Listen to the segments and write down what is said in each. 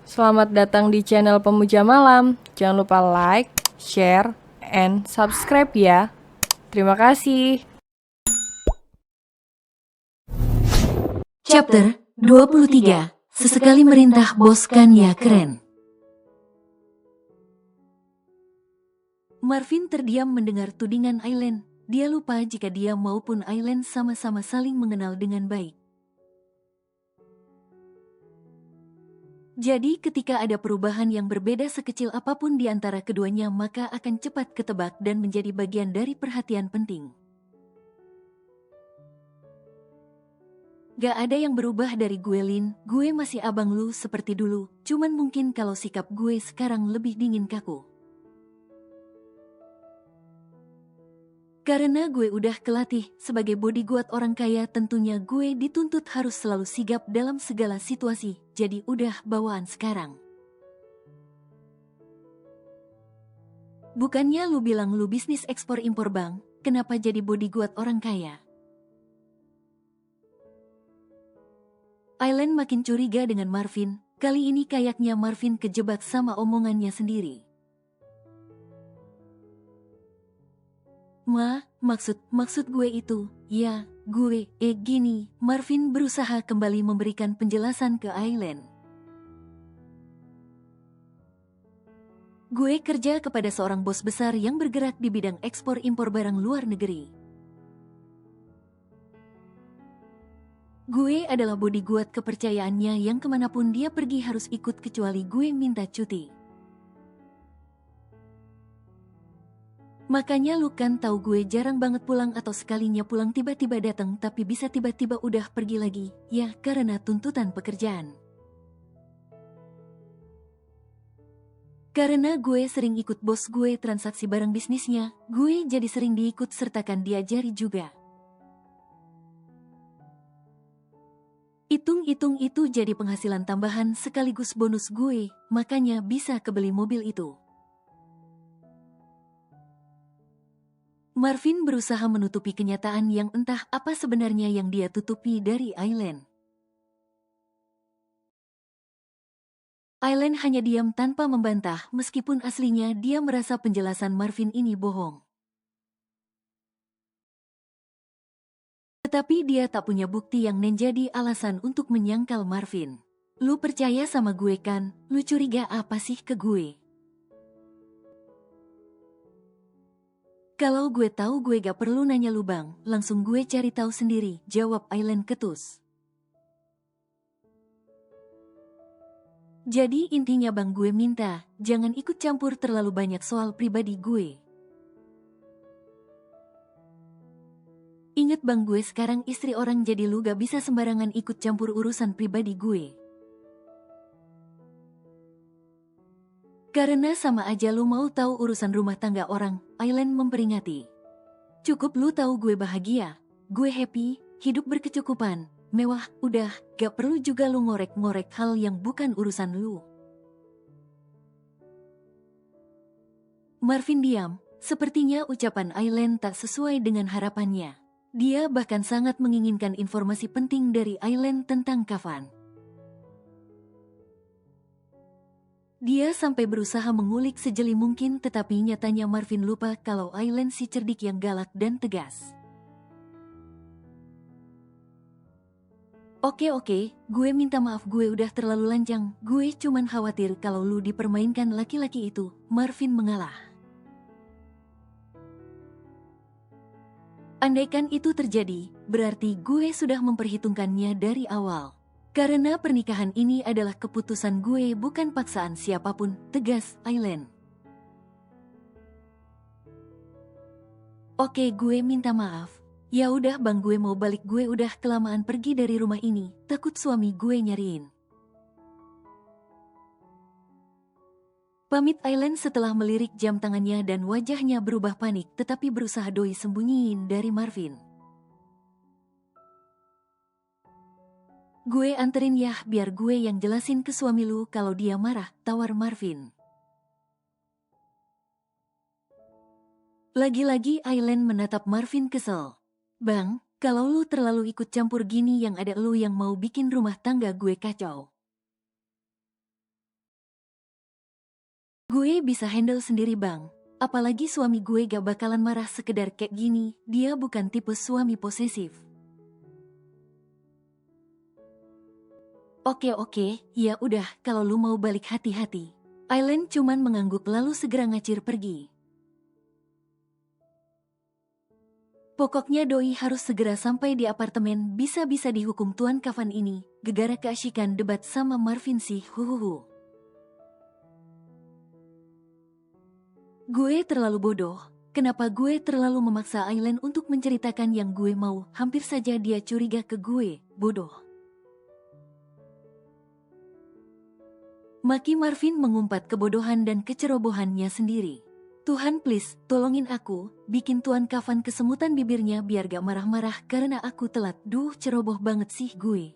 Selamat datang di channel Pemuja Malam. Jangan lupa like, share, and subscribe ya. Terima kasih. Chapter 23. Sesekali merintah bos kan ya keren. Marvin terdiam mendengar tudingan Aileen. Dia lupa jika dia maupun Aileen sama-sama saling mengenal dengan baik. Jadi ketika ada perubahan yang berbeda sekecil apapun di antara keduanya maka akan cepat ketebak dan menjadi bagian dari perhatian penting. Gak ada yang berubah dari gue, Lin. Gue masih abang lu seperti dulu. Cuman mungkin kalau sikap gue sekarang lebih dingin kaku. Karena gue udah kelatih sebagai bodyguard orang kaya, tentunya gue dituntut harus selalu sigap dalam segala situasi. Jadi udah bawaan sekarang. Bukannya lu bilang lu bisnis ekspor impor bang, kenapa jadi bodyguard orang kaya? Aileen makin curiga dengan Marvin. Kali ini kayaknya Marvin kejebak sama omongannya sendiri. Maksud gue itu, ya, gini. Marvin berusaha kembali memberikan penjelasan ke Aileen. Gue kerja kepada seorang bos besar yang bergerak di bidang ekspor impor barang luar negeri. Gue adalah bodyguard kepercayaannya yang kemanapun dia pergi harus ikut kecuali gue minta cuti. Makanya lu kan tahu gue jarang banget pulang atau sekalinya pulang tiba-tiba datang tapi bisa tiba-tiba udah pergi lagi. Ya, karena tuntutan pekerjaan. Karena gue sering ikut bos gue transaksi barang bisnisnya, gue jadi sering diikut sertakan diajari juga. Hitung-hitung itu jadi penghasilan tambahan sekaligus bonus gue, makanya bisa kebeli mobil itu. Marvin berusaha menutupi kenyataan yang entah apa sebenarnya yang dia tutupi dari Aileen. Aileen hanya diam tanpa membantah meskipun aslinya dia merasa penjelasan Marvin ini bohong. Tetapi dia tak punya bukti yang menjadi alasan untuk menyangkal Marvin. Lu percaya sama gue kan? Lu curiga apa sih ke gue? Kalau gue tahu gue gak perlu nanya lu bang, langsung gue cari tahu sendiri, jawab Aileen ketus. Jadi intinya bang gue minta, jangan ikut campur terlalu banyak soal pribadi gue. Ingat bang gue sekarang istri orang jadi lu gak bisa sembarangan ikut campur urusan pribadi gue. Karena sama aja lu mau tahu urusan rumah tangga orang, Aileen memperingati. Cukup lu tahu gue bahagia, gue happy, hidup berkecukupan, mewah, udah, gak perlu juga lu ngorek-ngorek hal yang bukan urusan lu. Marvin diam, sepertinya ucapan Aileen tak sesuai dengan harapannya. Dia bahkan sangat menginginkan informasi penting dari Aileen tentang Kavan. Dia sampai berusaha mengulik sejeli mungkin tetapi nyatanya Marvin lupa kalau Aileen si cerdik yang galak dan tegas. Oke, gue minta maaf gue udah terlalu lancang. Gue cuman khawatir kalau lu dipermainkan laki-laki itu. Marvin mengalah. Andaikan itu terjadi, berarti gue sudah memperhitungkannya dari awal. Karena pernikahan ini adalah keputusan gue bukan paksaan siapapun, tegas Aileen. Oke, gue minta maaf. Ya udah bang gue mau balik, gue udah kelamaan pergi dari rumah ini, takut suami gue nyariin. Pamit Aileen setelah melirik jam tangannya dan wajahnya berubah panik tetapi berusaha doi sembunyiin dari Marvin. Gue anterin ya biar gue yang jelasin ke suami lu kalau dia marah, tawar Marvin. Lagi-lagi Aileen menatap Marvin kesel. Bang, kalau lu terlalu ikut campur gini yang ada lu yang mau bikin rumah tangga gue kacau. Gue bisa handle sendiri bang. Apalagi suami gue gak bakalan marah sekedar kayak gini, dia bukan tipe suami posesif. Oke, ya udah, kalau lu mau balik hati-hati. Aileen cuman mengangguk lalu segera ngacir pergi. Pokoknya doi harus segera sampai di apartemen, bisa-bisa dihukum Tuan Kafan ini, gegara keasyikan debat sama Marvin sih, huhuhu. Gue terlalu bodoh. Kenapa gue terlalu memaksa Aileen untuk menceritakan yang gue mau? Hampir saja dia curiga ke gue, bodoh. Maki Marvin mengumpat kebodohan dan kecerobohannya sendiri. Tuhan please, tolongin aku, bikin Tuan Kafan kesemutan bibirnya biar gak marah-marah karena aku telat. Duh, ceroboh banget sih gue.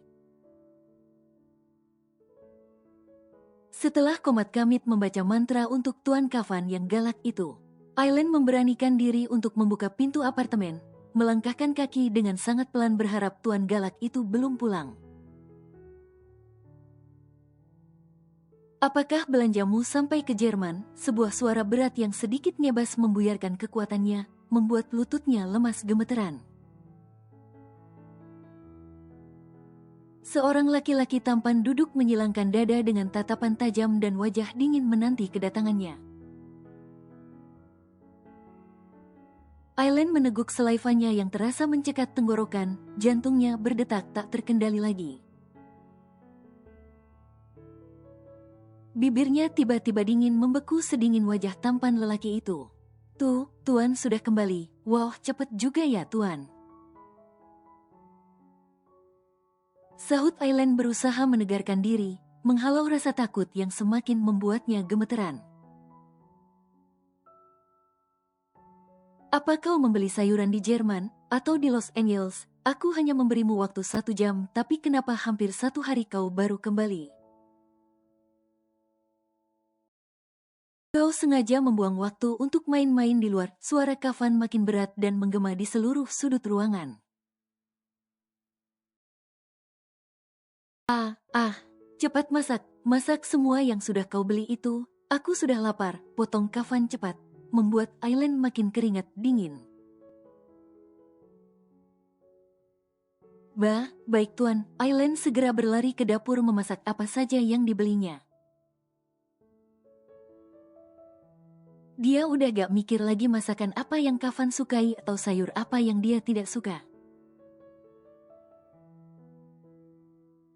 Setelah Komat Kamit membaca mantra untuk Tuan Kafan yang galak itu, Aileen memberanikan diri untuk membuka pintu apartemen, melangkahkan kaki dengan sangat pelan berharap Tuan galak itu belum pulang. Apakah belanjamu sampai ke Jerman? Sebuah suara berat yang sedikit nyebas membuyarkan kekuatannya, membuat lututnya lemas gemeteran. Seorang laki-laki tampan duduk menyilangkan dada dengan tatapan tajam dan wajah dingin menanti kedatangannya. Aileen meneguk selaivannya yang terasa mencekat tenggorokan, jantungnya berdetak tak terkendali lagi. Bibirnya tiba-tiba dingin membeku sedingin wajah tampan lelaki itu. Tuh, Tuan sudah kembali. Wow, cepet juga ya Tuan. Sahut Aileen berusaha menegarkan diri, menghalau rasa takut yang semakin membuatnya gemeteran. Apa kau membeli sayuran di Jerman, atau di Los Angeles? Aku hanya memberimu waktu 1 jam, tapi kenapa hampir 1 hari kau baru kembali? Kau sengaja membuang waktu untuk main-main di luar. Suara Kafan makin berat dan menggema di seluruh sudut ruangan. Cepat masak semua yang sudah kau beli itu. Aku sudah lapar, potong Kafan cepat, membuat Aileen makin keringat dingin. Baik Tuan. Aileen segera berlari ke dapur memasak apa saja yang dibelinya. Dia udah gak mikir lagi masakan apa yang Kafan sukai atau sayur apa yang dia tidak suka.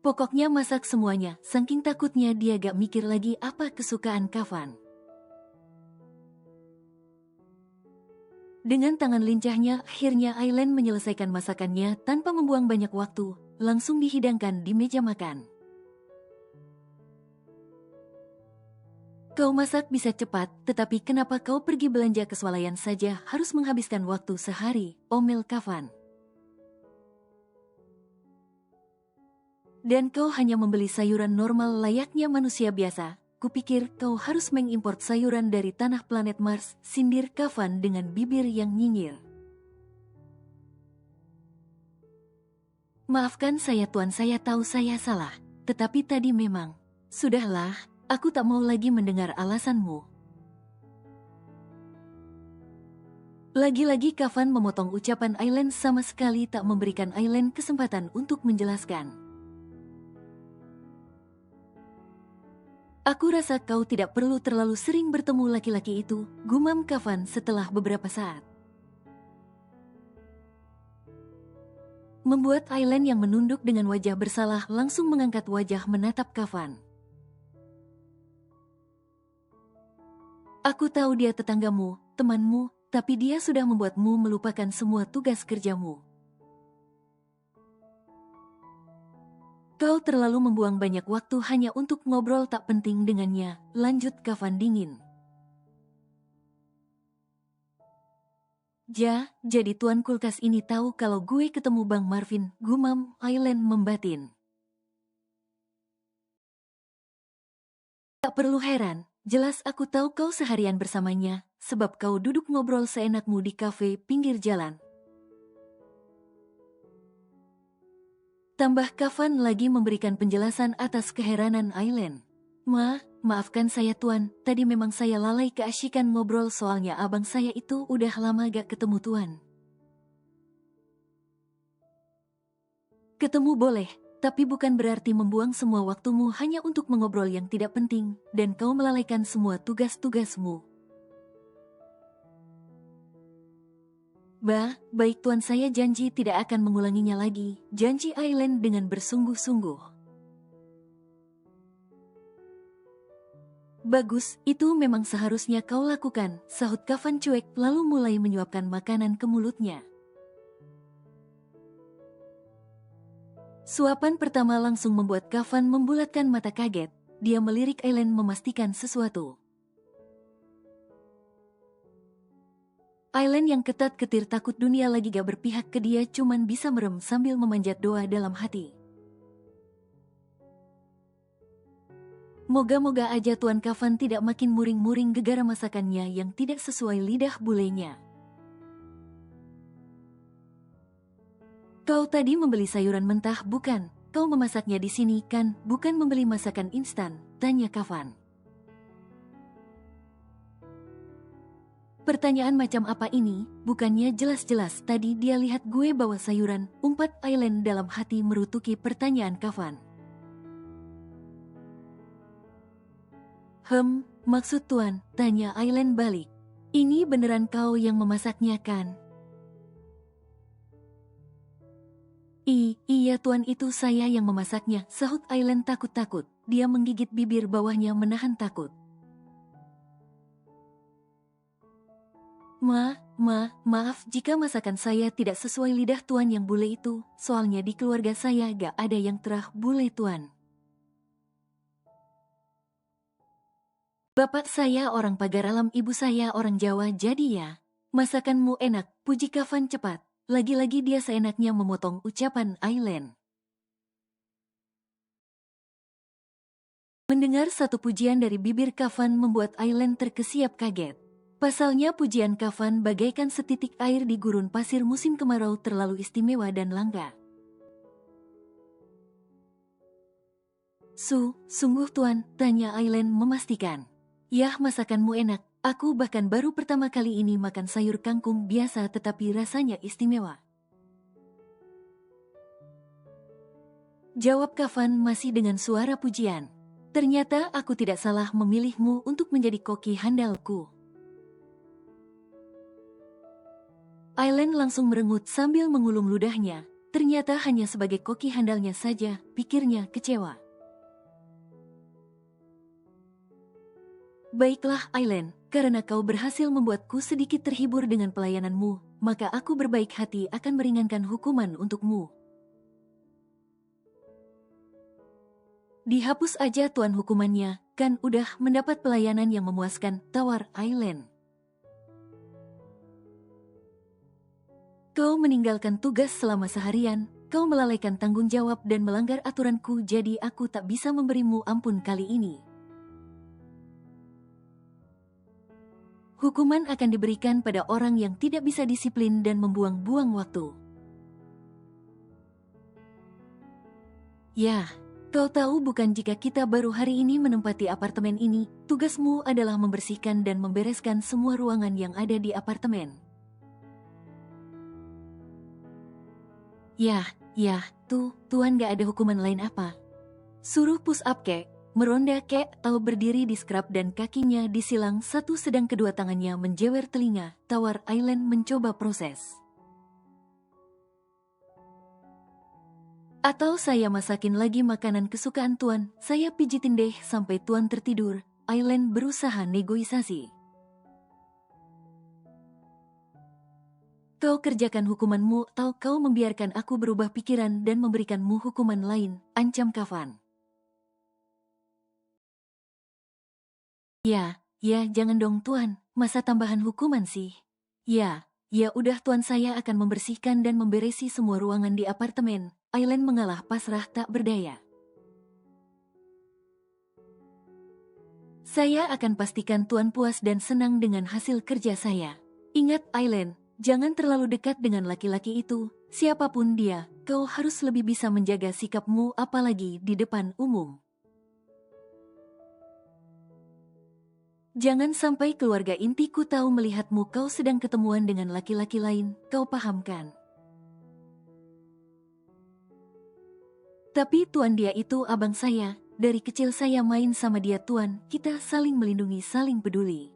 Pokoknya masak semuanya, saking takutnya dia gak mikir lagi apa kesukaan Kafan. Dengan tangan lincahnya, akhirnya Aileen menyelesaikan masakannya tanpa membuang banyak waktu, langsung dihidangkan di meja makan. Kau masak bisa cepat, tetapi kenapa kau pergi belanja ke swalayan saja harus menghabiskan waktu sehari, omel Kafan. Dan kau hanya membeli sayuran normal layaknya manusia biasa. Kupikir kau harus mengimport sayuran dari tanah planet Mars, sindir Kafan dengan bibir yang nyinyir. Maafkan saya Tuan, saya tahu saya salah. Tetapi tadi memang. Sudahlah, aku tak mau lagi mendengar alasanmu. Lagi-lagi Kafan memotong ucapan Aileen sama sekali tak memberikan Aileen kesempatan untuk menjelaskan. Aku rasa kau tidak perlu terlalu sering bertemu laki-laki itu, gumam Kafan setelah beberapa saat. Membuat Aileen yang menunduk dengan wajah bersalah langsung mengangkat wajah menatap Kafan. Aku tahu dia tetanggamu, temanmu, tapi dia sudah membuatmu melupakan semua tugas kerjamu. Kau terlalu membuang banyak waktu hanya untuk ngobrol tak penting dengannya, lanjut Kafan dingin. Jadi Tuan kulkas ini tahu kalau gue ketemu Bang Marvin, gumam Aileen membatin. Tak perlu heran, jelas aku tahu kau seharian bersamanya, sebab kau duduk ngobrol seenakmu di kafe pinggir jalan. Tambah Kafan lagi memberikan penjelasan atas keheranan Aileen. Maafkan saya Tuan, tadi memang saya lalai keasyikan ngobrol soalnya abang saya itu udah lama gak ketemu Tuan. Ketemu boleh, tapi bukan berarti membuang semua waktumu hanya untuk mengobrol yang tidak penting, dan kau melalaikan semua tugas-tugasmu. Baik Tuan, saya janji tidak akan mengulanginya lagi, janji Aileen dengan bersungguh-sungguh. Bagus, itu memang seharusnya kau lakukan, sahut Kafan cuek lalu mulai menyuapkan makanan ke mulutnya. Suapan pertama langsung membuat Kafan membulatkan mata kaget, dia melirik Aileen memastikan sesuatu. Aileen yang ketat-ketir takut dunia lagi gak berpihak ke dia cuman bisa merem sambil memanjat doa dalam hati. Moga-moga aja Tuan Kafan tidak makin muring-muring gegara masakannya yang tidak sesuai lidah bulenya. Kau tadi membeli sayuran mentah bukan? Kau memasaknya di sini kan, bukan membeli masakan instan? Tanya Kafan. Pertanyaan macam apa ini? Bukannya jelas-jelas tadi dia lihat gue bawa sayuran, umpat Aileen dalam hati merutuki pertanyaan Kafan. Maksud Tuan, tanya Aileen balik. Ini beneran kau yang memasaknya kan? Iya Tuan, itu saya yang memasaknya, sahut Aileen takut-takut. Dia menggigit bibir bawahnya menahan takut. Maaf jika masakan saya tidak sesuai lidah Tuan yang bule itu, soalnya di keluarga saya gak ada yang terah bule Tuan. Bapak saya orang Pagar Alam, ibu saya orang Jawa, jadi ya, masakanmu enak, puji Kafan cepat. Lagi-lagi dia seenaknya memotong ucapan Aileen. Mendengar satu pujian dari bibir Kafan membuat Aileen terkesiap kaget. Pasalnya pujian Kafan bagaikan setitik air di gurun pasir musim kemarau terlalu istimewa dan langka. Sungguh Tuan, tanya Aileen memastikan. Yah, masakanmu enak, aku bahkan baru pertama kali ini makan sayur kangkung biasa tetapi rasanya istimewa. Jawab Kafan masih dengan suara pujian. Ternyata aku tidak salah memilihmu untuk menjadi koki handalku. Aileen langsung merengut sambil mengulum ludahnya. Ternyata hanya sebagai koki handalnya saja, pikirnya kecewa. Baiklah Aileen, karena kau berhasil membuatku sedikit terhibur dengan pelayananmu, maka aku berbaik hati akan meringankan hukuman untukmu. Dihapus aja Tuan hukumannya, kan udah mendapat pelayanan yang memuaskan, tawar Aileen. Kau meninggalkan tugas selama seharian, kau melalaikan tanggung jawab dan melanggar aturanku, jadi aku tak bisa memberimu ampun kali ini. Hukuman akan diberikan pada orang yang tidak bisa disiplin dan membuang-buang waktu. Ya, kau tahu bukan jika kita baru hari ini menempati apartemen ini, tugasmu adalah membersihkan dan membereskan semua ruangan yang ada di apartemen. Tuan gak ada hukuman lain apa? Suruh push up kek, meronda kek, atau berdiri di scrub dan kakinya disilang satu sedang kedua tangannya menjewer telinga, tawar Aileen mencoba proses. Atau saya masakin lagi makanan kesukaan Tuan, saya pijitin deh sampai Tuan tertidur, Aileen berusaha negosiasi. Kau kerjakan hukumanmu atau kau membiarkan aku berubah pikiran dan memberikanmu hukuman lain, ancam Kafan. Ya, jangan dong Tuan, masa tambahan hukuman sih? Ya udah Tuan, saya akan membersihkan dan memberesi semua ruangan di apartemen. Aileen mengalah pasrah tak berdaya. Saya akan pastikan Tuan puas dan senang dengan hasil kerja saya. Ingat Aileen, jangan terlalu dekat dengan laki-laki itu, siapapun dia, kau harus lebih bisa menjaga sikapmu apalagi di depan umum. Jangan sampai keluarga intiku tahu melihatmu kau sedang ketemuan dengan laki-laki lain, kau pahamkan? Tapi Tuan, dia itu abang saya, dari kecil saya main sama dia Tuan, kita saling melindungi, saling peduli.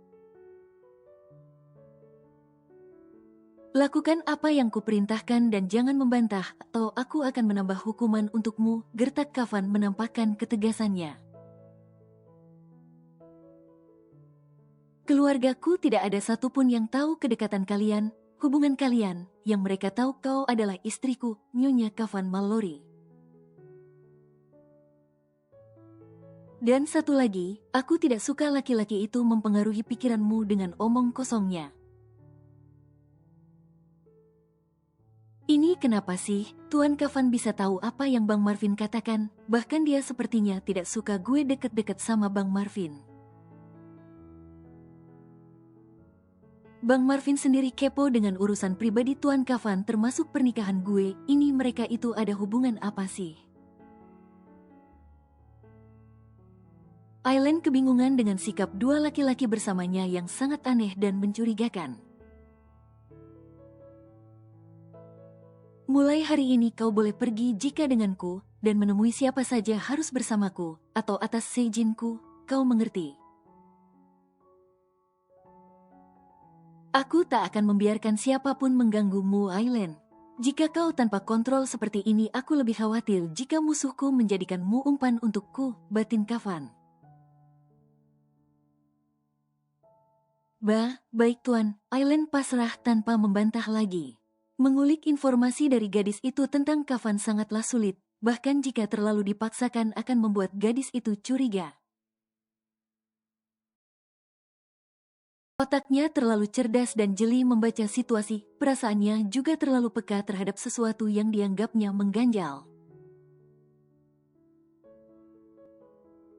Lakukan apa yang kuperintahkan dan jangan membantah, atau aku akan menambah hukuman untukmu, gertak Kafan menampakkan ketegasannya. Keluargaku tidak ada satupun yang tahu kedekatan kalian, hubungan kalian, yang mereka tahu kau adalah istriku, Nyonya Kafan Mallory. Dan satu lagi, aku tidak suka laki-laki itu mempengaruhi pikiranmu dengan omong kosongnya. Ini kenapa sih, Tuan Kafan bisa tahu apa yang Bang Marvin katakan, bahkan dia sepertinya tidak suka gue deket-deket sama Bang Marvin. Bang Marvin sendiri kepo dengan urusan pribadi Tuan Kafan termasuk pernikahan gue, ini mereka itu ada hubungan apa sih? Aileen kebingungan dengan sikap dua laki-laki bersamanya yang sangat aneh dan mencurigakan. Mulai hari ini kau boleh pergi jika denganku, dan menemui siapa saja harus bersamaku, atau atas seizinku, kau mengerti? Aku tak akan membiarkan siapapun mengganggumu, Aileen. Jika kau tanpa kontrol seperti ini, aku lebih khawatir jika musuhku menjadikanmu umpan untukku, batin Kafan. Baik Tuan, Aileen pasrah tanpa membantah lagi. Mengulik informasi dari gadis itu tentang Kafan sangatlah sulit, bahkan jika terlalu dipaksakan akan membuat gadis itu curiga. Otaknya terlalu cerdas dan jeli membaca situasi, perasaannya juga terlalu peka terhadap sesuatu yang dianggapnya mengganjal.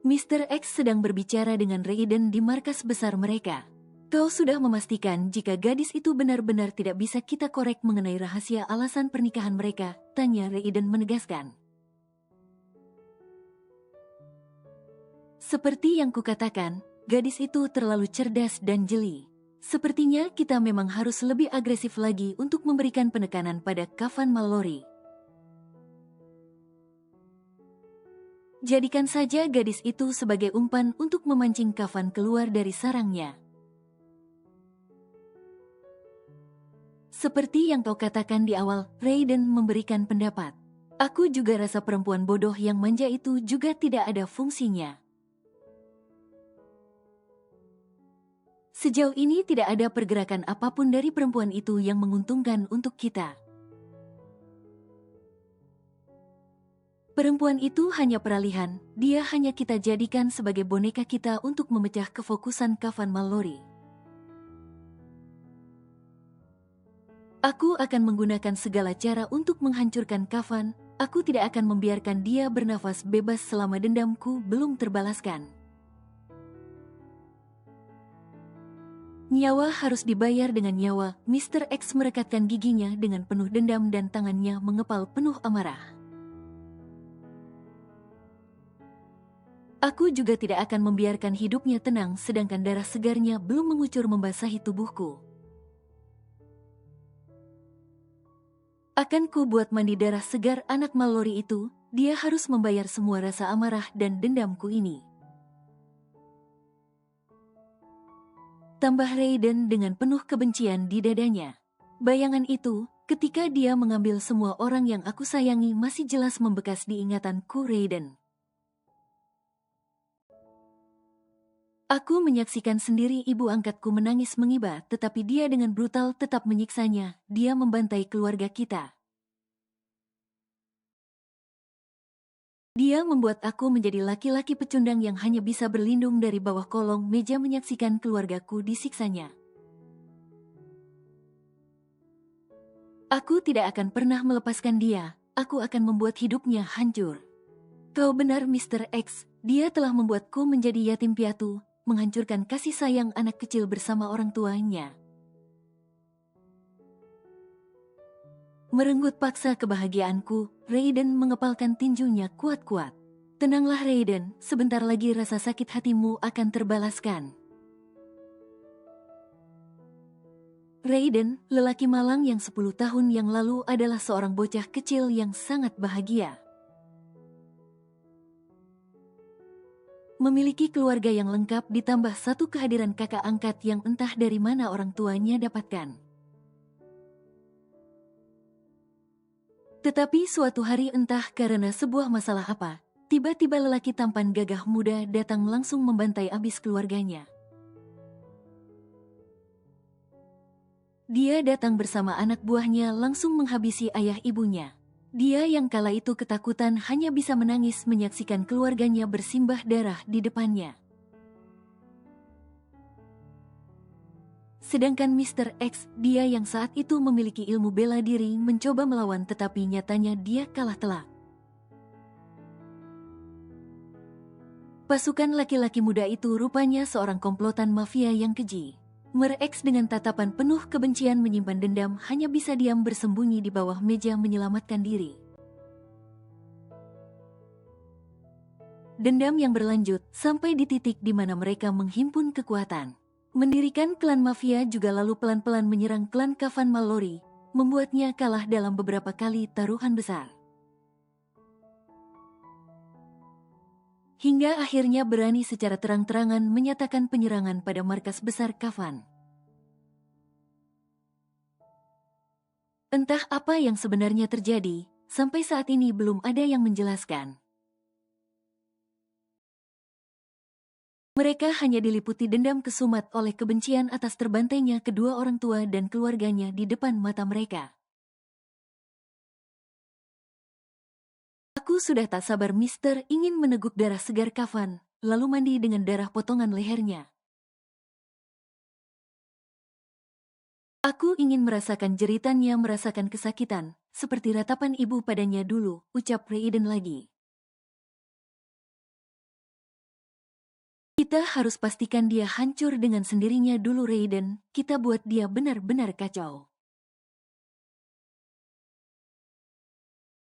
Mr. X sedang berbicara dengan Raiden di markas besar mereka. Kau sudah memastikan jika gadis itu benar-benar tidak bisa kita korek mengenai rahasia alasan pernikahan mereka? Tanya Raiden menegaskan. Seperti yang kukatakan, gadis itu terlalu cerdas dan jeli. Sepertinya kita memang harus lebih agresif lagi untuk memberikan penekanan pada Kafan Mallory. Jadikan saja gadis itu sebagai umpan untuk memancing Kafan keluar dari sarangnya. Seperti yang kau katakan di awal, Raiden memberikan pendapat. Aku juga rasa perempuan bodoh yang manja itu juga tidak ada fungsinya. Sejauh ini tidak ada pergerakan apapun dari perempuan itu yang menguntungkan untuk kita. Perempuan itu hanya peralihan, dia hanya kita jadikan sebagai boneka kita untuk memecah kefokusan Kafan Mallory. Aku akan menggunakan segala cara untuk menghancurkan Kafan, aku tidak akan membiarkan dia bernafas bebas selama dendamku belum terbalaskan. Nyawa harus dibayar dengan nyawa, Mr. X merekatkan giginya dengan penuh dendam dan tangannya mengepal penuh amarah. Aku juga tidak akan membiarkan hidupnya tenang sedangkan darah segarnya belum mengucur membasahi tubuhku. Akan ku buat mandi darah segar anak Mallory itu, dia harus membayar semua rasa amarah dan dendamku ini. Tambah Raiden dengan penuh kebencian di dadanya. Bayangan itu, ketika dia mengambil semua orang yang aku sayangi masih jelas membekas di ingatanku Raiden. Aku menyaksikan sendiri ibu angkatku menangis mengiba, tetapi dia dengan brutal tetap menyiksanya, dia membantai keluarga kita. Dia membuat aku menjadi laki-laki pecundang yang hanya bisa berlindung dari bawah kolong meja menyaksikan keluargaku disiksanya. Aku tidak akan pernah melepaskan dia, aku akan membuat hidupnya hancur. Kau benar Mr. X, dia telah membuatku menjadi yatim piatu, menghancurkan kasih sayang anak kecil bersama orang tuanya. Merenggut paksa kebahagiaanku, Raiden mengepalkan tinjunya kuat-kuat. Tenanglah Raiden, sebentar lagi rasa sakit hatimu akan terbalaskan. Raiden, lelaki malang yang 10 tahun yang lalu adalah seorang bocah kecil yang sangat bahagia. Memiliki keluarga yang lengkap ditambah satu kehadiran kakak angkat yang entah dari mana orang tuanya dapatkan. Tetapi suatu hari entah karena sebuah masalah apa, tiba-tiba lelaki tampan gagah muda datang langsung membantai abis keluarganya. Dia datang bersama anak buahnya langsung menghabisi ayah ibunya. Dia yang kala itu ketakutan hanya bisa menangis menyaksikan keluarganya bersimbah darah di depannya. Sedangkan Mr. X, dia yang saat itu memiliki ilmu bela diri mencoba melawan tetapi nyatanya dia kalah telak. Pasukan laki-laki muda itu rupanya seorang komplotan mafia yang keji. Mr. X dengan tatapan penuh kebencian menyimpan dendam hanya bisa diam bersembunyi di bawah meja menyelamatkan diri. Dendam yang berlanjut sampai di titik di mana mereka menghimpun kekuatan. Mendirikan klan mafia juga lalu pelan-pelan menyerang klan Kafan Mallory, membuatnya kalah dalam beberapa kali taruhan besar. Hingga akhirnya berani secara terang-terangan menyatakan penyerangan pada markas besar Kafan. Entah apa yang sebenarnya terjadi, sampai saat ini belum ada yang menjelaskan. Mereka hanya diliputi dendam kesumat oleh kebencian atas terbantainya kedua orang tua dan keluarganya di depan mata mereka. Aku sudah tak sabar Mister ingin meneguk darah segar Kafan, lalu mandi dengan darah potongan lehernya. Aku ingin merasakan jeritannya merasakan kesakitan, seperti ratapan ibu padanya dulu, ucap Raiden lagi. Kita harus pastikan dia hancur dengan sendirinya dulu Raiden, kita buat dia benar-benar kacau.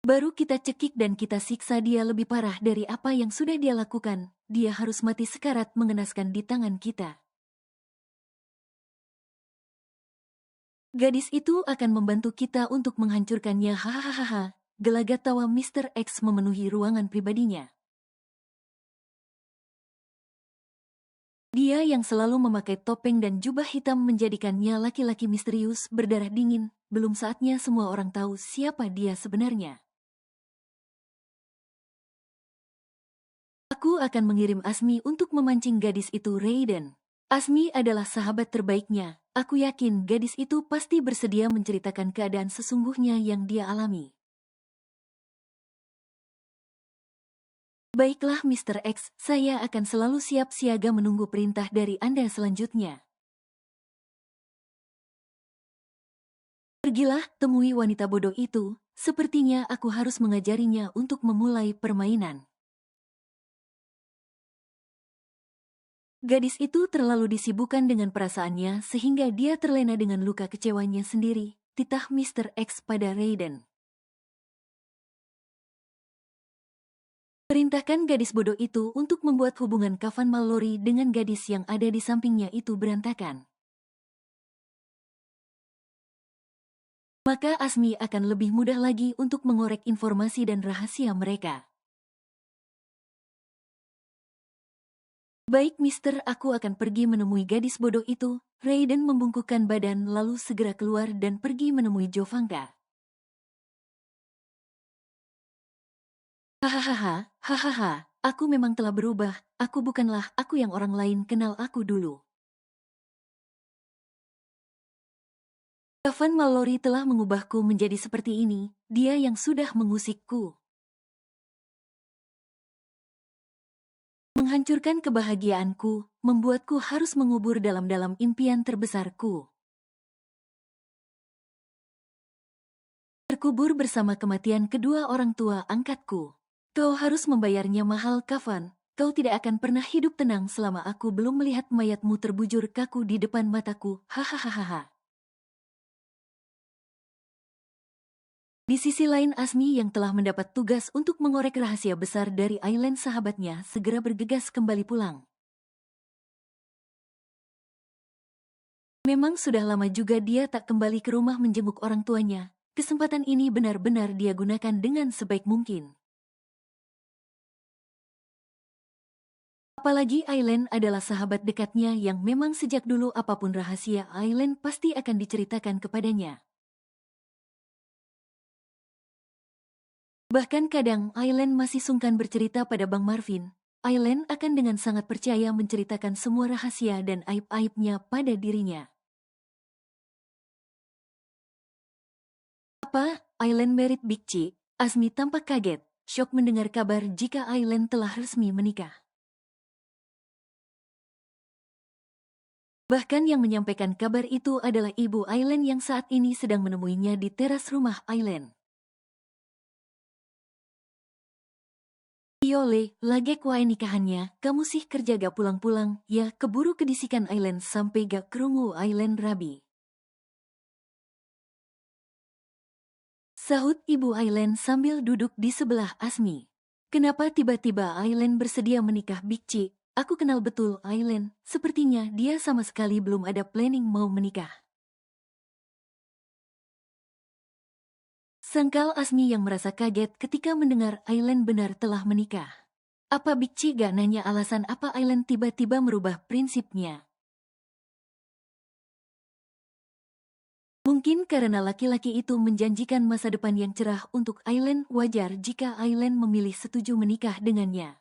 Baru kita cekik dan kita siksa dia lebih parah dari apa yang sudah dia lakukan, dia harus mati sekarat mengenaskan di tangan kita. Gadis itu akan membantu kita untuk menghancurkannya hahaha, gelagat tawa Mr. X memenuhi ruangan pribadinya. Dia yang selalu memakai topeng dan jubah hitam menjadikannya laki-laki misterius berdarah dingin, belum saatnya semua orang tahu siapa dia sebenarnya. Aku akan mengirim Asmi untuk memancing gadis itu Raiden. Asmi adalah sahabat terbaiknya, aku yakin gadis itu pasti bersedia menceritakan keadaan sesungguhnya yang dia alami. Baiklah Mr. X, saya akan selalu siap siaga menunggu perintah dari Anda selanjutnya. Pergilah, temui wanita bodoh itu, sepertinya aku harus mengajarinya untuk memulai permainan. Gadis itu terlalu disibukkan dengan perasaannya sehingga dia terlena dengan luka kecewanya sendiri, titah Mr. X pada Raiden. Perintahkan gadis bodoh itu untuk membuat hubungan Kafan Mallory dengan gadis yang ada di sampingnya itu berantakan. Maka Asmi akan lebih mudah lagi untuk mengorek informasi dan rahasia mereka. Baik Mister, aku akan pergi menemui gadis bodoh itu. Raiden membungkukkan badan lalu segera keluar dan pergi menemui Jovanka. Hahaha, hahaha, aku memang telah berubah, aku bukanlah aku yang orang lain kenal aku dulu. Kafan Mallory telah mengubahku menjadi seperti ini, dia yang sudah mengusikku. Menghancurkan kebahagiaanku, membuatku harus mengubur dalam-dalam impian terbesarku. Terkubur bersama kematian kedua orang tua angkatku. Kau harus membayarnya mahal, Kafan. Kau tidak akan pernah hidup tenang selama aku belum melihat mayatmu terbujur kaku di depan mataku. Hahaha. Di sisi lain Asmi yang telah mendapat tugas untuk mengorek rahasia besar dari Island sahabatnya segera bergegas kembali pulang. Memang sudah lama juga dia tak kembali ke rumah menjenguk orang tuanya. Kesempatan ini benar-benar dia gunakan dengan sebaik mungkin. Apalagi Aileen adalah sahabat dekatnya yang memang sejak dulu apapun rahasia Aileen pasti akan diceritakan kepadanya. Bahkan kadang Aileen masih sungkan bercerita pada Bang Marvin. Aileen akan dengan sangat percaya menceritakan semua rahasia dan aib-aibnya pada dirinya. Apa? Aileen married Big Chi? Asmi tampak kaget, syok mendengar kabar jika Aileen telah resmi menikah. Bahkan yang menyampaikan kabar itu adalah ibu Aileen yang saat ini sedang menemuinya di teras rumah Aileen. Iole, lagek wae nikahannya, kamu sih kerja gak pulang-pulang, ya keburu kedisikan Aileen sampai gak kerungu Aileen rabi. Sahut ibu Aileen sambil duduk di sebelah Asmi. Kenapa tiba-tiba Aileen bersedia menikah Big Chi? Aku kenal betul Aileen, sepertinya dia sama sekali belum ada planning mau menikah. Sangkal Asmi yang merasa kaget ketika mendengar Aileen benar telah menikah. Apa Big Chi gak nanya alasan apa Aileen tiba-tiba merubah prinsipnya? Mungkin karena laki-laki itu menjanjikan masa depan yang cerah untuk Aileen, wajar jika Aileen memilih setuju menikah dengannya.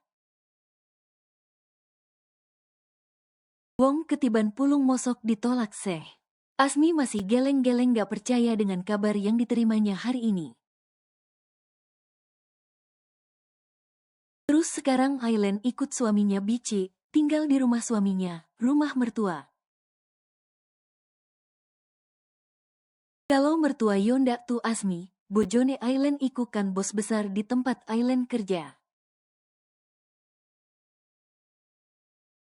Wong ketiban pulung mosok ditolak seh. Asmi masih geleng-geleng gak percaya dengan kabar yang diterimanya hari ini. Terus sekarang Aileen ikut suaminya Bici, tinggal di rumah suaminya, rumah mertua. Kalau mertua Yonda tu Asmi, bojone Aileen ikukan bos besar di tempat Aileen kerja.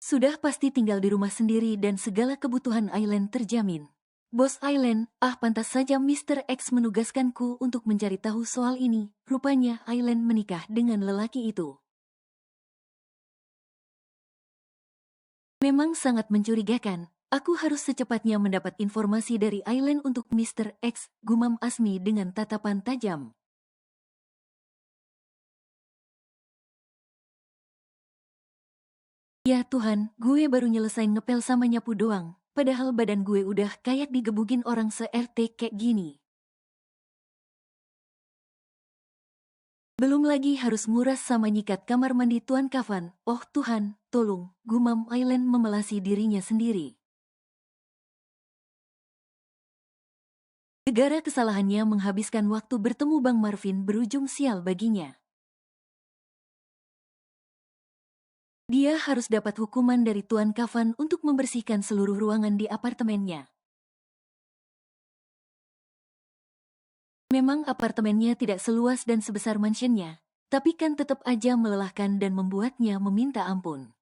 Sudah pasti tinggal di rumah sendiri dan segala kebutuhan Aileen terjamin. Bos Aileen, pantas saja Mr. X menugaskanku untuk mencari tahu soal ini. Rupanya Aileen menikah dengan lelaki itu. Memang sangat mencurigakan. Aku harus secepatnya mendapat informasi dari Aileen untuk Mr. X, gumam Asmi dengan tatapan tajam. Ya Tuhan, gue baru nyelesain ngepel sama nyapu doang. Padahal badan gue udah kayak digebugin orang se-RT kayak gini. Belum lagi harus nguras sama nyikat kamar mandi Tuan Kafan. Oh Tuhan, tolong, gumam Aileen memelasi dirinya sendiri. Gegara kesalahannya menghabiskan waktu bertemu Bang Marvin berujung sial baginya. Dia harus dapat hukuman dari Tuan Kafan untuk membersihkan seluruh ruangan di apartemennya. Memang apartemennya tidak seluas dan sebesar mansionnya, tapi kan tetap aja melelahkan dan membuatnya meminta ampun.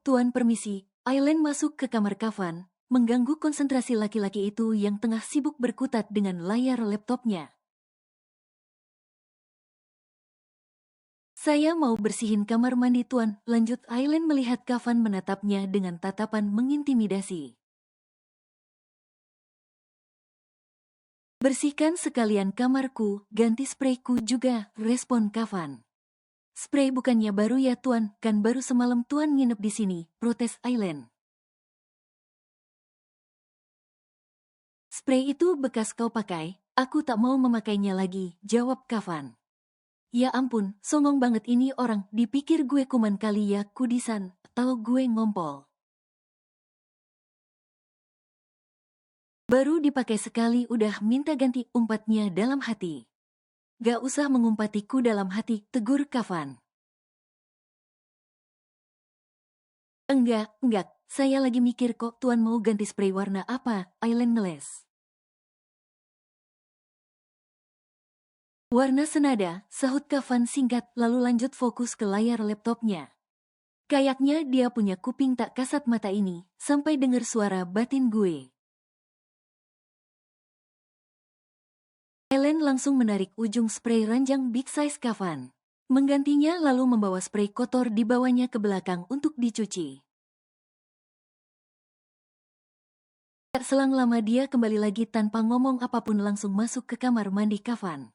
Tuan permisi, Aileen masuk ke kamar Kafan, mengganggu konsentrasi laki-laki itu yang tengah sibuk berkutat dengan layar laptopnya. Saya mau bersihin kamar mandi Tuan, lanjut Aileen melihat Kafan menatapnya dengan tatapan mengintimidasi. Bersihkan sekalian kamarku, ganti sprayku juga, respon Kafan. Spray bukannya baru ya Tuan, kan baru semalam Tuan nginep di sini, protes Aileen. Spray itu bekas kau pakai, aku tak mau memakainya lagi, jawab Kafan. Ya ampun, songong banget ini orang, dipikir gue kuman kali ya kudisan, atau gue ngompol. Baru dipakai sekali udah minta ganti, umpatnya dalam hati. Gak usah mengumpatiku dalam hati, tegur Kafan. Enggak, saya lagi mikir kok Tuan mau ganti spray warna apa, Aileen ngeles. Warna senada, sahut Kafan singkat lalu lanjut fokus ke layar laptopnya. Kayaknya dia punya kuping tak kasat mata ini, sampai dengar suara batin gue. Aileen langsung menarik ujung spray ranjang big size Kafan. Menggantinya lalu membawa spray kotor dibawanya ke belakang untuk dicuci. Tak selang lama dia kembali lagi tanpa ngomong apapun langsung masuk ke kamar mandi Kafan.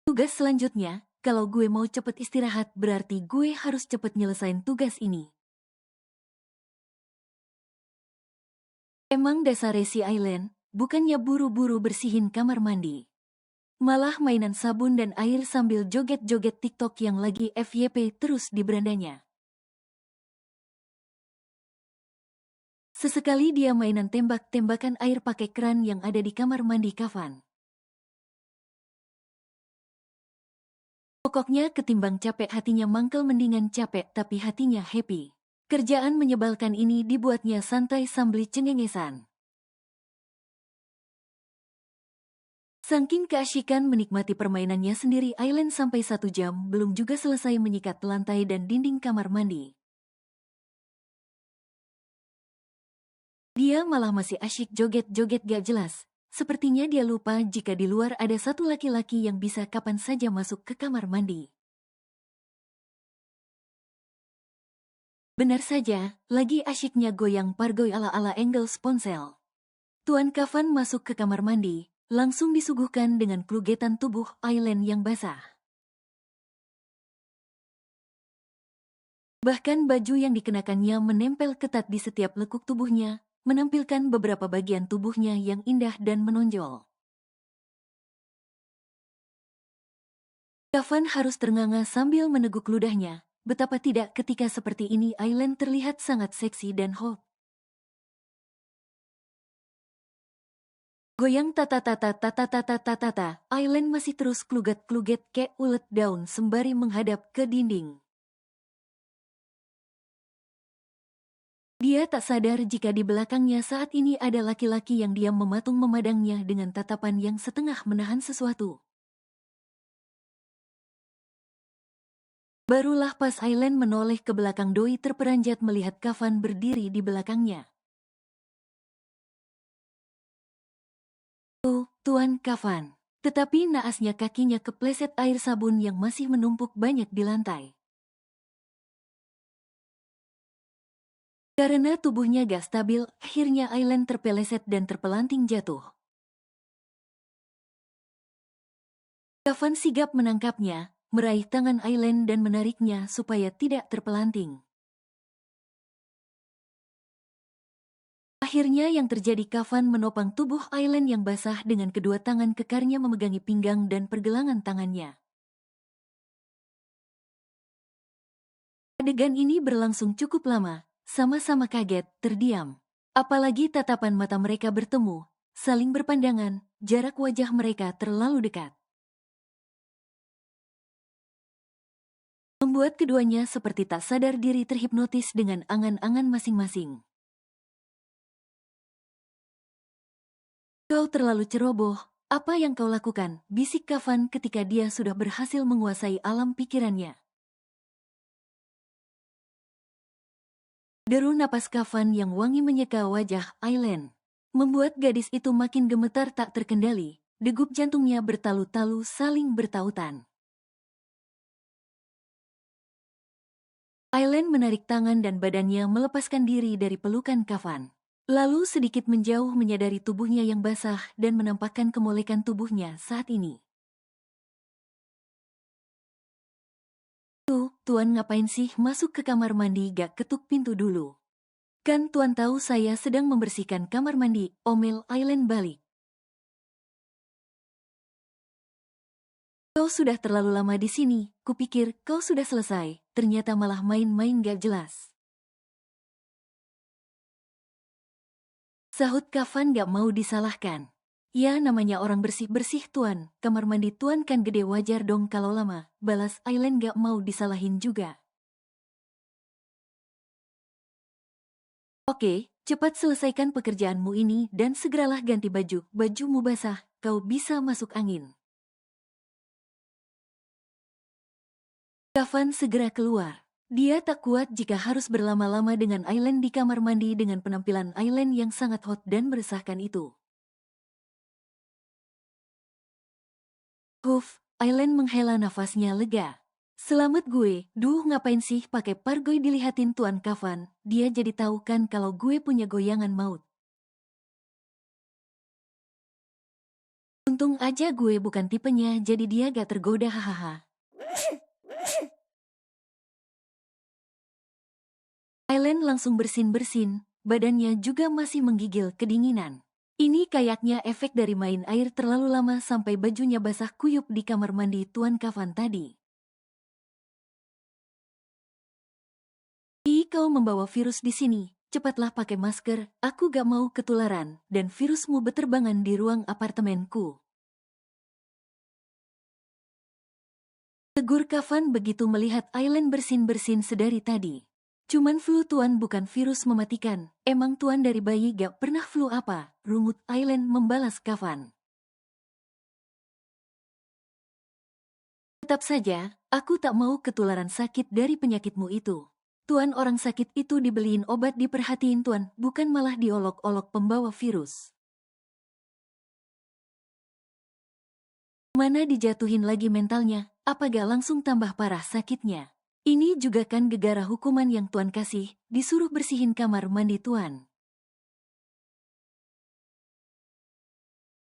Tugas selanjutnya, kalau gue mau cepet istirahat berarti gue harus cepet nyelesain tugas ini. Emang dasar si Aileen, bukannya buru-buru bersihin kamar mandi. Malah mainan sabun dan air sambil joget-joget TikTok yang lagi FYP terus di berandanya. Sesekali dia mainan tembak-tembakan air pakai keran yang ada di kamar mandi Kafan. Pokoknya ketimbang capek hatinya mangkel mendingan capek tapi hatinya happy. Kerjaan menyebalkan ini dibuatnya santai sambil cengengesan. Saking keasyikan menikmati permainannya sendiri Aileen sampai 1 jam belum juga selesai menyikat lantai dan dinding kamar mandi. Dia malah masih asyik joget-joget gak jelas. Sepertinya dia lupa jika di luar ada satu laki-laki yang bisa kapan saja masuk ke kamar mandi. Benar saja, lagi asyiknya goyang pargoy ala-ala Engels ponsel. Tuan Kafan masuk ke kamar mandi, langsung disuguhkan dengan klugetan tubuh Aileen yang basah. Bahkan baju yang dikenakannya menempel ketat di setiap lekuk tubuhnya, menampilkan beberapa bagian tubuhnya yang indah dan menonjol. Kafan harus ternganga sambil meneguk ludahnya. Betapa tidak ketika seperti ini Aileen terlihat sangat seksi dan hot. Goyang tata-tata-tata-tata-tata-tata, Aileen masih terus kluget-kluget kayak ulet daun sembari menghadap ke dinding. Dia tak sadar jika di belakangnya saat ini ada laki-laki yang diam mematung memandangnya dengan tatapan yang setengah menahan sesuatu. Barulah pas Aileen menoleh ke belakang doi terperanjat melihat Kafan berdiri di belakangnya. Oh, Tuan Kafan. Tetapi naasnya kakinya kepleset air sabun yang masih menumpuk banyak di lantai. Karena tubuhnya gak stabil, akhirnya Aileen terpeleset dan terpelanting jatuh. Kafan sigap menangkapnya, meraih tangan Aileen dan menariknya supaya tidak terpelanting. Akhirnya yang terjadi Kafan menopang tubuh Aileen yang basah dengan kedua tangan kekarnya memegangi pinggang dan pergelangan tangannya. Adegan ini berlangsung cukup lama. Sama-sama kaget, terdiam. Apalagi tatapan mata mereka bertemu, saling berpandangan, jarak wajah mereka terlalu dekat. Membuat keduanya seperti tak sadar diri terhipnotis dengan angan-angan masing-masing. Kau terlalu ceroboh, apa yang kau lakukan? Bisik Kafan ketika dia sudah berhasil menguasai alam pikirannya. Deru napas Kafan yang wangi menyeka wajah Aileen. Membuat gadis itu makin gemetar tak terkendali. Degup jantungnya bertalu-talu saling bertautan. Aileen menarik tangan dan badannya melepaskan diri dari pelukan Kafan. Lalu sedikit menjauh menyadari tubuhnya yang basah dan menampakkan kemolekan tubuhnya saat ini. Tuan ngapain sih masuk ke kamar mandi gak ketuk pintu dulu? Kan Tuan tahu saya sedang membersihkan kamar mandi, omel Aileen balik. Kau sudah terlalu lama di sini, kupikir kau sudah selesai, ternyata malah main-main gak jelas. Sahut Kafan gak mau disalahkan. Ya namanya orang bersih-bersih Tuan, kamar mandi Tuan kan gede wajar dong kalau lama, balas Aileen gak mau disalahin juga. Oke, cepat selesaikan pekerjaanmu ini dan segeralah ganti baju, bajumu basah, kau bisa masuk angin. Kafan segera keluar. Dia tak kuat jika harus berlama-lama dengan Aileen di kamar mandi dengan penampilan Aileen yang sangat hot dan meresahkan itu. Aileen menghela nafasnya lega. Selamat gue, duh ngapain sih pakai pargoy dilihatin Tuan Kafan, dia jadi tahu kan kalau gue punya goyangan maut. Untung aja gue bukan tipenya jadi dia gak tergoda hahaha. Aileen langsung bersin-bersin, badannya juga masih menggigil kedinginan. Ini kayaknya efek dari main air terlalu lama sampai bajunya basah kuyup di kamar mandi Tuan Kafan tadi. Kau membawa virus di sini, cepatlah pakai masker, aku gak mau ketularan, dan virusmu beterbangan di ruang apartemenku. Tegur Kafan begitu melihat Aileen bersin-bersin sedari tadi. Cuman flu Tuan bukan virus mematikan, emang Tuan dari bayi gak pernah flu apa, rungut Aileen membalas Kafan. Tetap saja, aku tak mau ketularan sakit dari penyakitmu itu. Tuan orang sakit itu dibeliin obat diperhatiin Tuan, bukan malah diolok-olok pembawa virus. Mana dijatuhin lagi mentalnya, apa gak langsung tambah parah sakitnya? Ini juga kan gegara hukuman yang Tuan kasih, disuruh bersihin kamar mandi Tuan.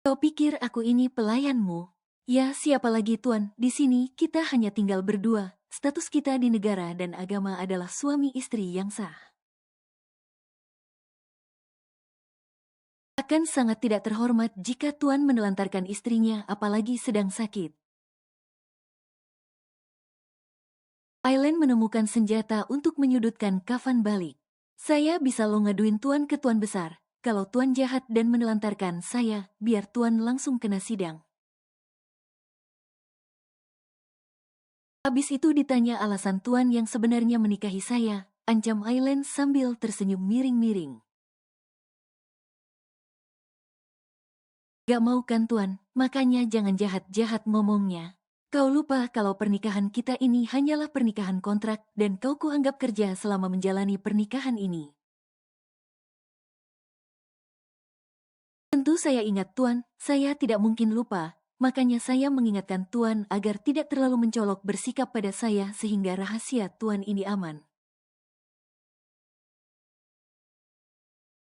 Kau pikir aku ini pelayanmu? Ya siapa lagi Tuan, di sini kita hanya tinggal berdua, status kita di negara dan agama adalah suami istri yang sah. Akan sangat tidak terhormat jika Tuan menelantarkan istrinya apalagi sedang sakit. Aileen menemukan senjata untuk menyudutkan Kafan balik. Saya bisa lo ngaduin Tuan ke Tuan besar, kalau Tuan jahat dan menelantarkan saya, biar Tuan langsung kena sidang. Habis itu ditanya alasan Tuan yang sebenarnya menikahi saya, ancam Aileen sambil tersenyum miring-miring. Gak mau kan Tuan, makanya jangan jahat-jahat ngomongnya. Kau lupa kalau pernikahan kita ini hanyalah pernikahan kontrak dan kau kuanggap kerja selama menjalani pernikahan ini. Tentu saya ingat Tuan, saya tidak mungkin lupa. Makanya saya mengingatkan Tuan agar tidak terlalu mencolok bersikap pada saya sehingga rahasia Tuan ini aman.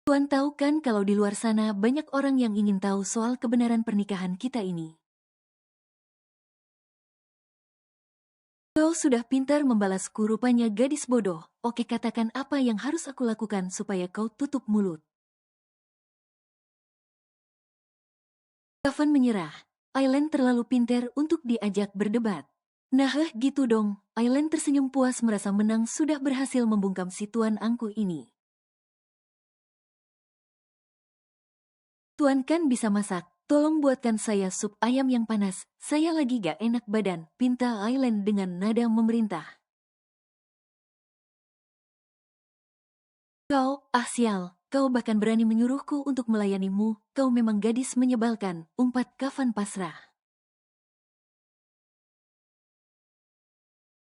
Tuan tahu kan kalau di luar sana banyak orang yang ingin tahu soal kebenaran pernikahan kita ini. Kau sudah pintar membalasku rupanya gadis bodoh. Oke katakan apa yang harus aku lakukan supaya kau tutup mulut. Kafan menyerah. Aileen terlalu pintar untuk diajak berdebat. Nah gitu dong, Aileen tersenyum puas merasa menang sudah berhasil membungkam si Tuan angkuh ini. Tuan kan bisa masak, tolong buatkan saya sup ayam yang panas, saya lagi gak enak badan, pinta Aileen dengan nada memerintah. Kau, sial, kau bahkan berani menyuruhku untuk melayanimu, kau memang gadis menyebalkan, umpat Kafan pasrah.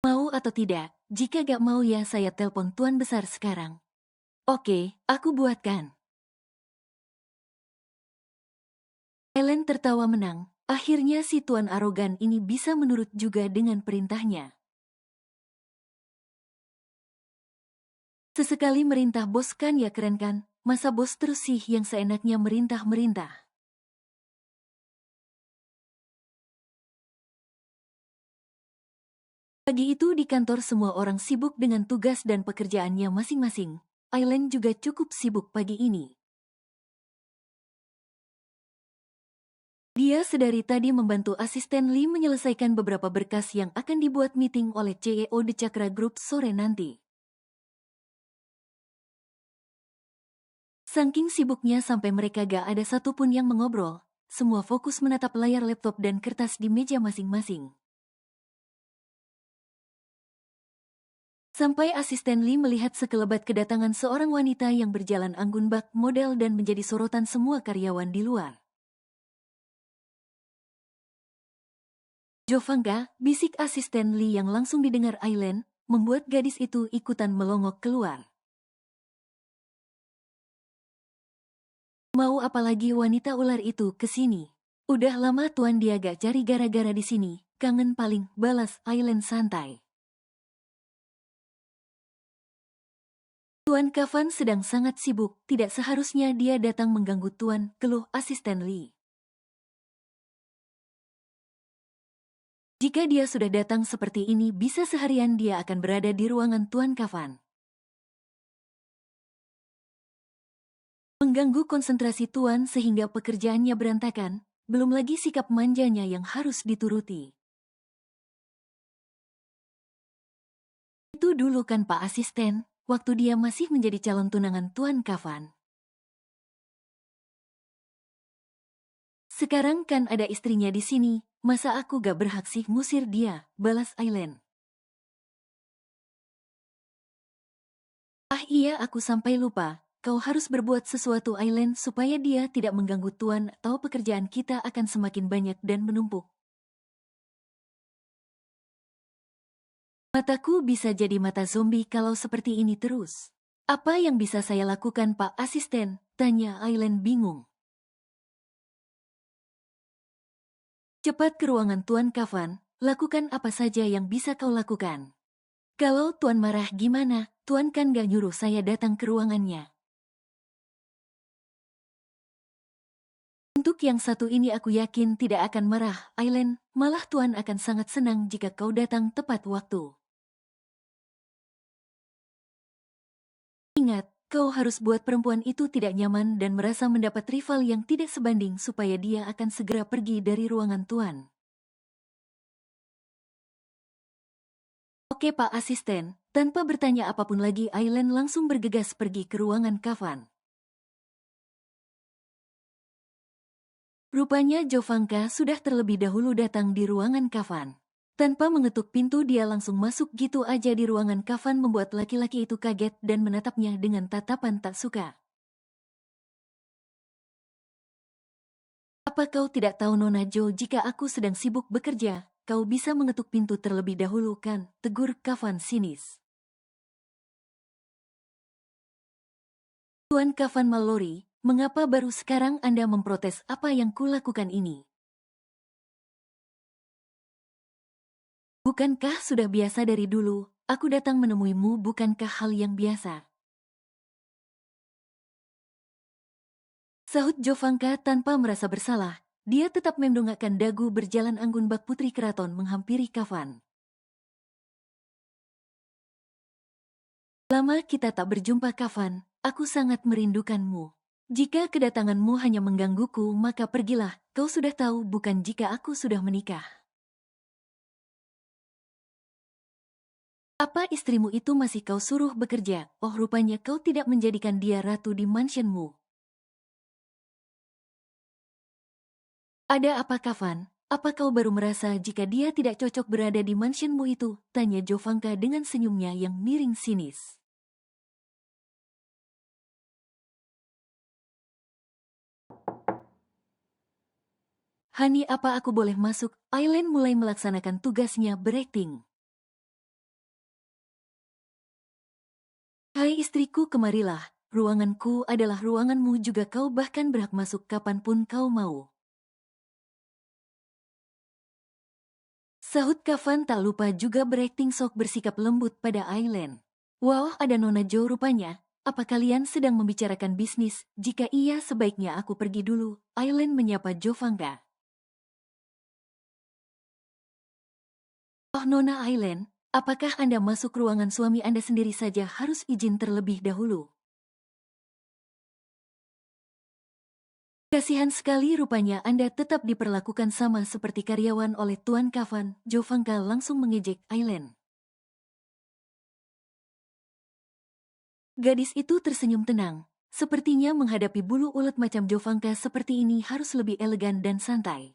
Mau atau tidak, jika gak mau ya saya telpon Tuan besar sekarang. Oke, aku buatkan. Aileen tertawa menang, akhirnya si Tuan arogan ini bisa menurut juga dengan perintahnya. Sesekali merintah bos kan ya keren kan, masa bos terus sih yang seenaknya merintah-merintah. Pagi itu di kantor semua orang sibuk dengan tugas dan pekerjaannya masing-masing. Aileen juga cukup sibuk pagi ini. Dia sedari tadi membantu asisten Lee menyelesaikan beberapa berkas yang akan dibuat meeting oleh CEO The Cakra Group sore nanti. Saking sibuknya sampai mereka gak ada satupun yang mengobrol, semua fokus menatap layar laptop dan kertas di meja masing-masing. Sampai asisten Lee melihat sekelebat kedatangan seorang wanita yang berjalan anggun bak model dan menjadi sorotan semua karyawan di luar. Jovanga, bisik asisten Lee yang langsung didengar Aileen, membuat gadis itu ikutan melongok keluar. Mau apalagi wanita ular itu ke sini? Udah lama Tuan dia gak cari gara-gara di sini, kangen paling, balas Aileen santai. Tuan Kavan sedang sangat sibuk, tidak seharusnya dia datang mengganggu Tuan, keluh asisten Lee. Jika dia sudah datang seperti ini, bisa seharian dia akan berada di ruangan Tuan Kavan. Mengganggu konsentrasi Tuan sehingga pekerjaannya berantakan, belum lagi sikap manjanya yang harus dituruti. Itu dulu kan Pak Asisten, waktu dia masih menjadi calon tunangan Tuan Kavan. Sekarang kan ada istrinya di sini, masa aku gak berhak sih ngusir dia, balas Aileen. Ah iya, aku sampai lupa. Kau harus berbuat sesuatu Aileen supaya dia tidak mengganggu Tuan atau pekerjaan kita akan semakin banyak dan menumpuk. Mataku bisa jadi mata zombie kalau seperti ini terus. Apa yang bisa saya lakukan Pak Asisten? Tanya Aileen bingung. Cepat ke ruangan Tuan Kavan, lakukan apa saja yang bisa kau lakukan. Kalau Tuan marah gimana? Tuan kan gak nyuruh saya datang ke ruangannya. Untuk yang satu ini aku yakin tidak akan marah, Aileen, malah Tuan akan sangat senang jika kau datang tepat waktu. Ingat, kau harus buat perempuan itu tidak nyaman dan merasa mendapat rival yang tidak sebanding supaya dia akan segera pergi dari ruangan Tuan. Oke Pak Asisten, tanpa bertanya apapun lagi Aileen langsung bergegas pergi ke ruangan Kavan. Rupanya Jovanka sudah terlebih dahulu datang di ruangan Kavan. Tanpa mengetuk pintu dia langsung masuk gitu aja di ruangan Kavan membuat laki-laki itu kaget dan menatapnya dengan tatapan tak suka. Apa kau tidak tahu Nona Jo jika aku sedang sibuk bekerja, kau bisa mengetuk pintu terlebih dahulu kan, tegur Kavan sinis. Tuan Kavan Mallory, mengapa baru sekarang Anda memprotes apa yang kulakukan ini? Bukankah sudah biasa dari dulu, aku datang menemuimu bukankah hal yang biasa? Sahut Jovanka tanpa merasa bersalah, dia tetap mendongakkan dagu berjalan anggun bak putri keraton menghampiri Kavan. Lama kita tak berjumpa Kavan, aku sangat merindukanmu. Jika kedatanganmu hanya menggangguku maka pergilah, kau sudah tahu bukan jika aku sudah menikah. Apa istrimu itu masih kau suruh bekerja? Oh rupanya kau tidak menjadikan dia ratu di mansionmu. Ada apa Kavan? Apa kau baru merasa jika dia tidak cocok berada di mansionmu itu? Tanya Jovanka dengan senyumnya yang miring sinis. Hani apa aku boleh masuk? Aileen mulai melaksanakan tugasnya berakting. Hai istriku kemarilah, ruanganku adalah ruanganmu juga kau bahkan berhak masuk kapanpun kau mau. Sahut Kavan tak lupa juga berakting sok bersikap lembut pada Aileen. Wow ada Nona Jo rupanya, apa kalian sedang membicarakan bisnis? Jika iya sebaiknya aku pergi dulu, Aileen menyapa Jovanka. Oh Nona Aileen, apakah Anda masuk ruangan suami Anda sendiri saja harus izin terlebih dahulu? Kasihan sekali rupanya Anda tetap diperlakukan sama seperti karyawan oleh Tuan Kavan, Jovanka langsung mengejek Aileen. Gadis itu tersenyum tenang, sepertinya menghadapi bulu ulet macam Jovanka seperti ini harus lebih elegan dan santai.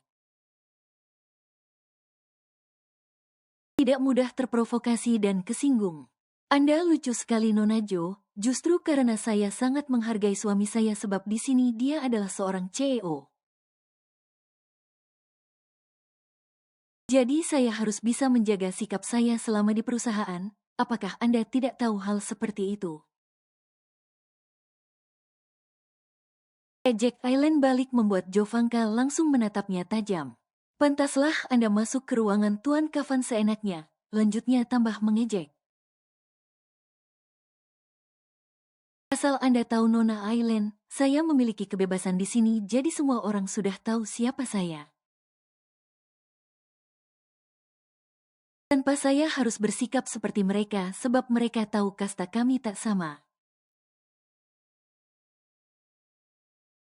Tidak mudah terprovokasi dan kesinggung. Anda lucu sekali Nona Jo, justru karena saya sangat menghargai suami saya sebab di sini dia adalah seorang CEO. Jadi saya harus bisa menjaga sikap saya selama di perusahaan, apakah Anda tidak tahu hal seperti itu? Ejek Aileen balik membuat Jovanka langsung menatapnya tajam. Pantaslah Anda masuk ke ruangan Tuan Kavan seenaknya, lanjutnya tambah mengejek. Asal Anda tahu Nona Aileen, saya memiliki kebebasan di sini jadi semua orang sudah tahu siapa saya. Tanpa saya harus bersikap seperti mereka sebab mereka tahu kasta kami tak sama.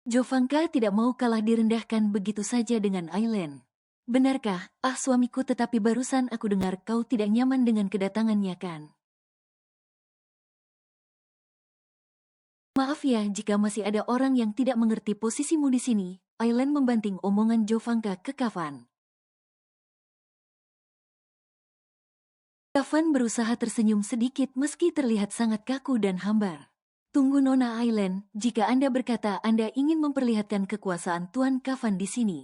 Jovanka tidak mau kalah direndahkan begitu saja dengan Aileen. Benarkah, suamiku, tetapi barusan aku dengar kau tidak nyaman dengan kedatangannya kan? Maaf ya jika masih ada orang yang tidak mengerti posisimu di sini, Aileen membanting omongan Jovanka ke Kavan. Kavan berusaha tersenyum sedikit meski terlihat sangat kaku dan hambar. Tunggu Nona Aileen, jika Anda berkata Anda ingin memperlihatkan kekuasaan Tuan Kavan di sini.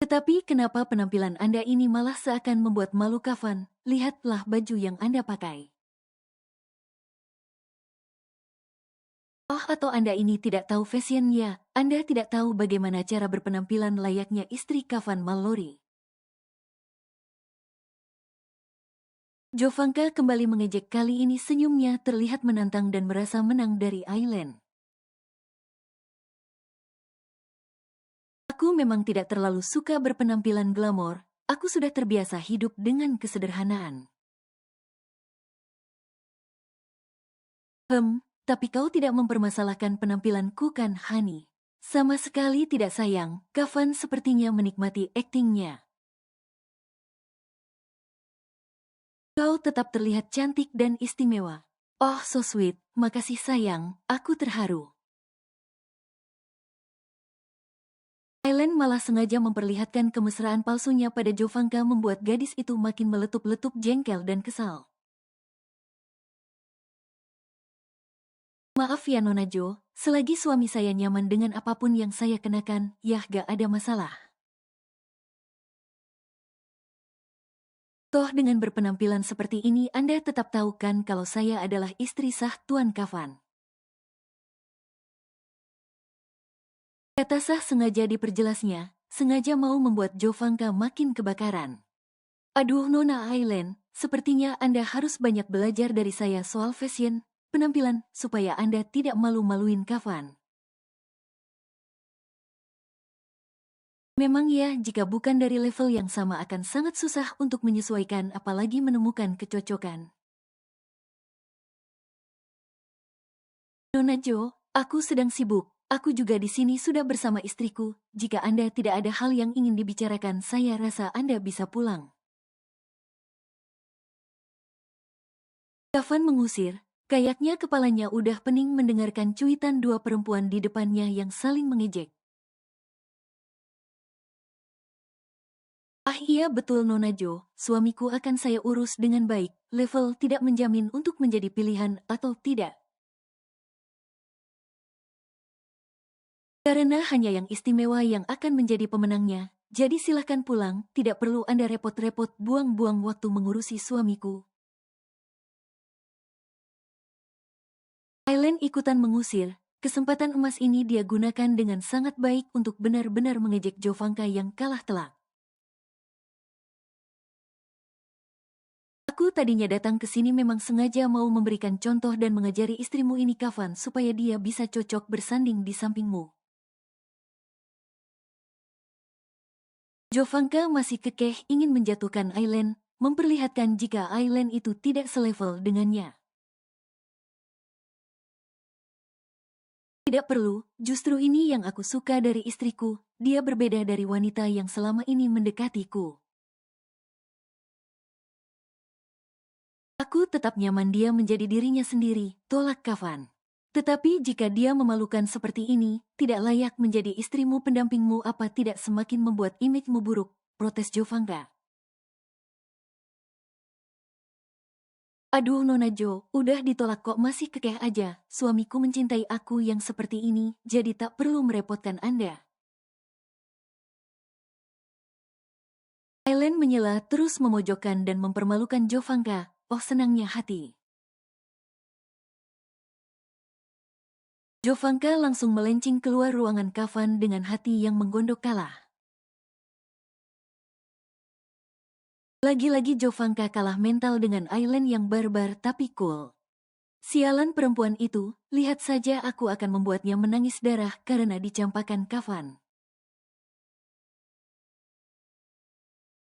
Tetapi kenapa penampilan Anda ini malah seakan membuat malu Kavan? Lihatlah baju yang Anda pakai. Oh, atau Anda ini tidak tahu fashionnya? Anda tidak tahu bagaimana cara berpenampilan layaknya istri Kavan Mallory. Jovanka kembali mengejek, kali ini senyumnya terlihat menantang dan merasa menang dari Aileen. Aku memang tidak terlalu suka berpenampilan glamor, aku sudah terbiasa hidup dengan kesederhanaan. Tapi kau tidak mempermasalahkan penampilanku kan, Hani? Sama sekali tidak, sayang. Kavan sepertinya menikmati aktingnya. Kau tetap terlihat cantik dan istimewa. Oh, so sweet. Makasih sayang, aku terharu. Aileen malah sengaja memperlihatkan kemesraan palsunya pada Jovanka membuat gadis itu makin meletup-letup jengkel dan kesal. Maaf ya Nona Jo, selagi suami saya nyaman dengan apapun yang saya kenakan, ya gak ada masalah. Toh dengan berpenampilan seperti ini Anda tetap tahu kan kalau saya adalah istri sah Tuan Kavan. Kata sah sengaja diperjelasnya, sengaja mau membuat Jovanka makin kebakaran. Aduh Nona Aileen, sepertinya Anda harus banyak belajar dari saya soal fashion, penampilan, supaya Anda tidak malu-maluin Kavan. Memang ya, jika bukan dari level yang sama akan sangat susah untuk menyesuaikan apalagi menemukan kecocokan. Nona Jo, aku sedang sibuk. Aku juga di sini sudah bersama istriku. Jika Anda tidak ada hal yang ingin dibicarakan, saya rasa Anda bisa pulang. Kavan mengusir. Kayaknya kepalanya udah pening mendengarkan cuitan dua perempuan di depannya yang saling mengejek. Ah iya betul Nona Jo, suamiku akan saya urus dengan baik. Level tidak menjamin untuk menjadi pilihan atau tidak. Karena hanya yang istimewa yang akan menjadi pemenangnya, jadi silahkan pulang, tidak perlu Anda repot-repot buang-buang waktu mengurusi suamiku. Aileen ikutan mengusir, kesempatan emas ini dia gunakan dengan sangat baik untuk benar-benar mengejek Jovanka yang kalah telak. Aku tadinya datang ke sini memang sengaja mau memberikan contoh dan mengajari istrimu ini Kavan supaya dia bisa cocok bersanding di sampingmu. Jovanka masih kekeh ingin menjatuhkan Aileen, memperlihatkan jika Aileen itu tidak selevel dengannya. Tidak perlu, justru ini yang aku suka dari istriku, dia berbeda dari wanita yang selama ini mendekatiku. Aku tetap nyaman dia menjadi dirinya sendiri, tolak Kavan. Tetapi jika dia memalukan seperti ini, tidak layak menjadi istrimu pendampingmu, apa tidak semakin membuat image-mu buruk, protes Jovanka. Aduh Nona Jo, udah ditolak kok masih kekeh aja, suamiku mencintai aku yang seperti ini, jadi tak perlu merepotkan Anda. Aileen menyela terus memojokkan dan mempermalukan Jovanka, oh senangnya hati. Jovanka langsung melenceng keluar ruangan Kavan dengan hati yang menggondok kalah. Lagi-lagi Jovanka kalah mental dengan Aileen yang barbar tapi cool. Sialan perempuan itu, lihat saja aku akan membuatnya menangis darah karena dicampakkan kafan.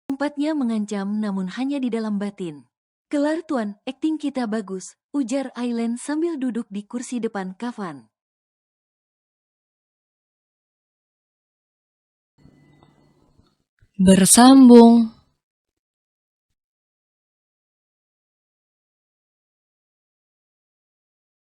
Tempatnya mengancam namun hanya di dalam batin. Kelar tuan, akting kita bagus, ujar Aileen sambil duduk di kursi depan kafan. Bersambung.